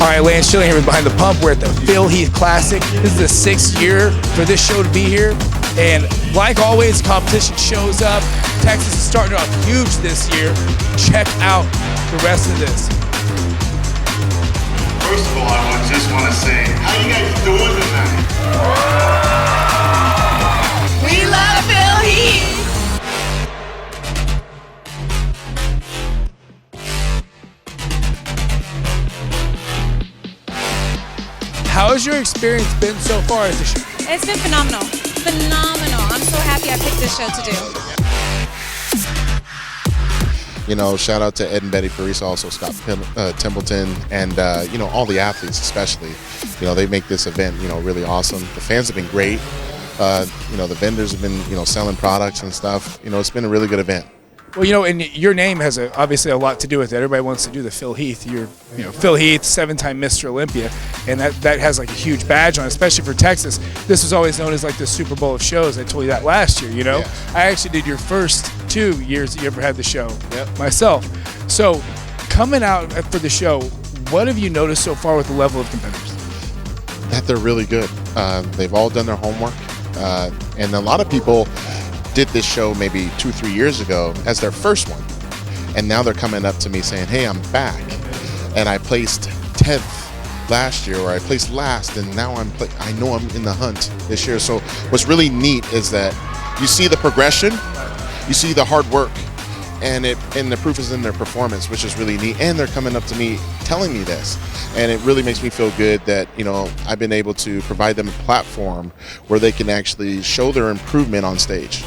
All right, Lance Schilling here with Behind the Pump. We're at the Heath Classic. This is the 6th year for this show to be here. And like always, competition shows up. Texas is starting off huge this year. Check out the rest of this. First of all, I just want to say, how you guys doing tonight? We love Heath. How has your experience been so far at the show? It's been phenomenal. Phenomenal. I'm so happy I picked this show to do. You know, shout out to Ed and Betty Parisa, also Scott Templeton, and, you know, all the athletes especially. You know, they make this event, you know, really awesome. The fans have been great. You know, the vendors have been, you know, selling products and stuff. You know, it's been a really good event. Well, you know, and your name has obviously a lot to do with it. Everybody wants to do the Phil Heath. You're, you know, Phil Heath, 7-time Mr. Olympia, and that has like a huge badge on it, especially for Texas. This was always known as like the Super Bowl of shows. I told you that last year, you know. Yeah. I actually did your first 2 years that you ever had the show myself. So coming out for the show, what have you noticed so far with the level of competitors? That they're really good. They've all done their homework, and a lot of people did this show maybe 2-3 years ago as their first one, and now they're coming up to me saying, hey, I'm back, and I placed 10th last year, or I placed last, and now I know I'm in the hunt this year. So what's really neat is that you see the progression, you see the hard work, and the proof is in their performance, which is really neat. And they're coming up to me telling me this, and it really makes me feel good that, you know, I've been able to provide them a platform where they can actually show their improvement on stage.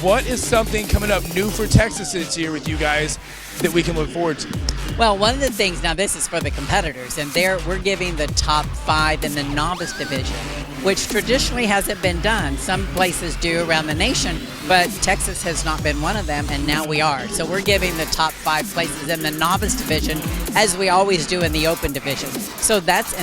What is something coming up new for Texas this year with you guys that we can look forward to? Well, one of the things, now this is for the competitors, and we're giving the top 5 in the novice division, which traditionally hasn't been done. Some places do around the nation, but Texas has not been one of them, and now we are. So we're giving the top 5 places in the novice division, as we always do in the open division. So that's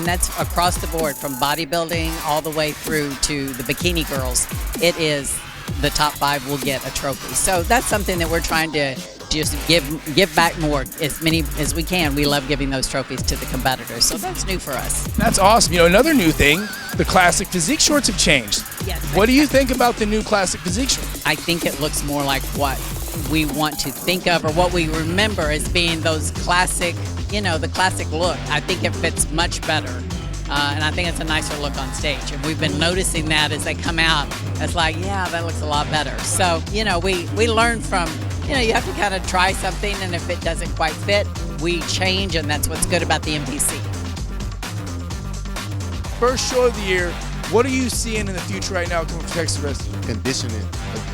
across the board, from bodybuilding all the way through to the bikini girls. It is the top 5 will get a trophy. So that's something that we're trying to just give back more, as many as we can. We love giving those trophies to the competitors, so that's new for us. That's awesome. You know, another new thing, the classic physique shorts have changed. Yes. What do you think about the new classic physique shorts? I think it looks more like what we want to think of, or what we remember as being those classic, you know, the classic look. I think it fits much better. And I think it's a nicer look on stage. And we've been noticing that as they come out. It's like, yeah, that looks a lot better. So, you know, we learn from, you know, you have to kind of try something, and if it doesn't quite fit, we change, and that's what's good about the MPC. First show of the year, what are you seeing in the future right now coming from Texas Wrestling? Conditioning.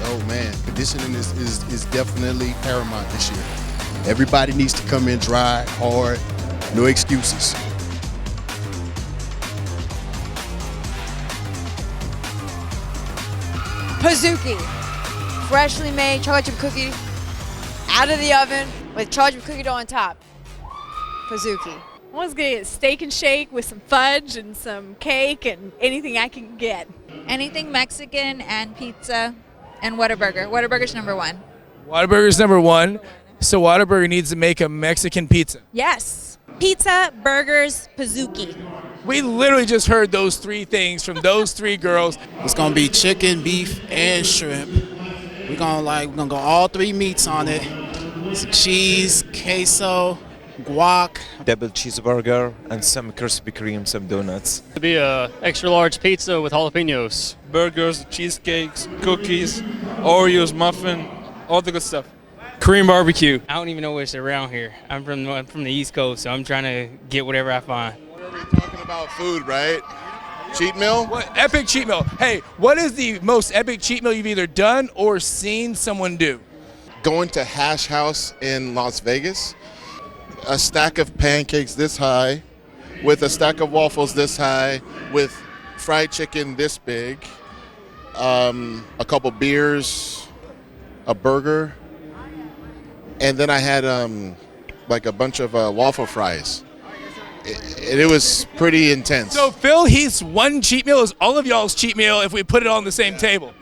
Oh man, conditioning is definitely paramount this year. Everybody needs to come in dry, hard, no excuses. Pizookie, freshly made chocolate chip cookie, out of the oven with chocolate chip cookie dough on top. Pizookie. I was gonna get steak and shake with some fudge and some cake and anything I can get. Anything Mexican and pizza and Whataburger. Whataburger's #1. Whataburger's #1. So Whataburger needs to make a Mexican pizza. Yes. Pizza, burgers, Pizookie. We literally just heard those 3 things from those 3 girls. It's gonna be chicken, beef, and shrimp. We're gonna go all 3 meats on it. Some cheese, queso, guac. Double cheeseburger and some Krispy Kreme, some donuts. It'll be a extra large pizza with jalapenos. Burgers, cheesecakes, cookies, Oreos, muffin, all the good stuff. Korean barbecue. I don't even know what's around here. I'm from the East Coast, so I'm trying to get whatever I find. We're talking about food, right? Cheat meal? What epic cheat meal? Hey, what is the most epic cheat meal you've either done or seen someone do? going to Hash House in Las Vegas, a stack of pancakes this high, with a stack of waffles this high, with fried chicken this big, a couple beers, a burger, and then I had like a bunch of waffle fries. It was pretty intense. So Phil Heath's one cheat meal is all of y'all's cheat meal if we put it on the same table.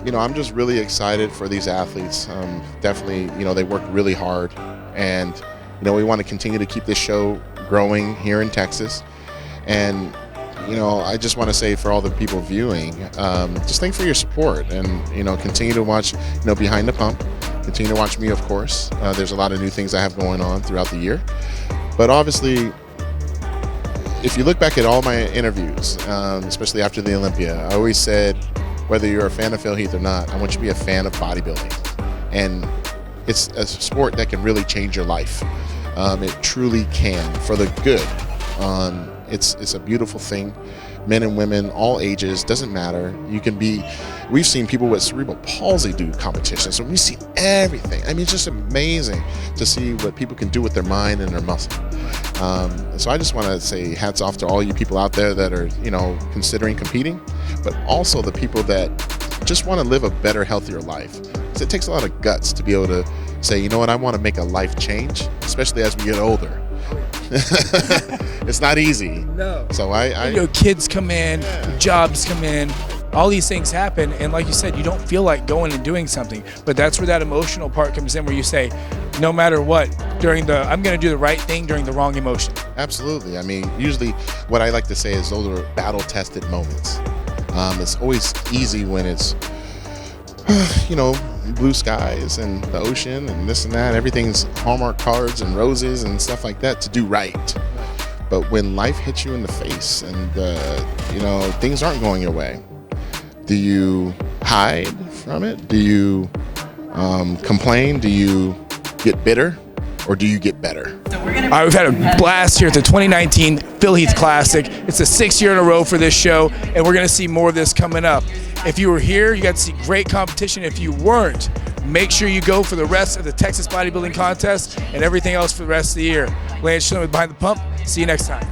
You know, I'm just really excited for these athletes. Definitely, you know, they work really hard, and you know, we want to continue to keep this show growing here in Texas. And you know, I just want to say for all the people viewing, just thank for your support, and you know, continue to watch, you know, Behind the Pump. Continue to watch me, of course. There's a lot of new things I have going on throughout the year, but obviously, if you look back at all my interviews, especially after the Olympia, I always said, whether you're a fan of Phil Heath or not, I want you to be a fan of bodybuilding. And it's a sport that can really change your life. It truly can, for the good. It's a beautiful thing. Men and women, all ages, doesn't matter. You can be, we've seen people with cerebral palsy do competitions, so we've seen everything. I mean, it's just amazing to see what people can do with their mind and their muscle. So I just want to say hats off to all you people out there that are, you know, considering competing, but also the people that just want to live a better, healthier life. So it takes a lot of guts to be able to say, you know what, I want to make a life change, especially as we get older. It's not easy. No. So I you know, kids come in, jobs come in, all these things happen, and like you said, you don't feel like going and doing something. But that's where that emotional part comes in, where you say, no matter what, I'm going to do the right thing during the wrong emotion. Absolutely. I mean, usually what I like to say is those are battle-tested moments. It's always easy when it's, you know, blue skies and the ocean and this and that. Everything's Hallmark cards and roses and stuff like that to do right. But when life hits you in the face and, you know, things aren't going your way, do you hide from it? Do you complain? Do you get bitter? Or do you get better? All right, we've had a blast here at the 2019 Phil Heath Classic. It's the 6th year in a row for this show, and we're going to see more of this coming up. If you were here, you got to see great competition. If you weren't, make sure you go for the rest of the Texas Bodybuilding Contest and everything else for the rest of the year. Lance Schilling with Behind the Pump. See you next time.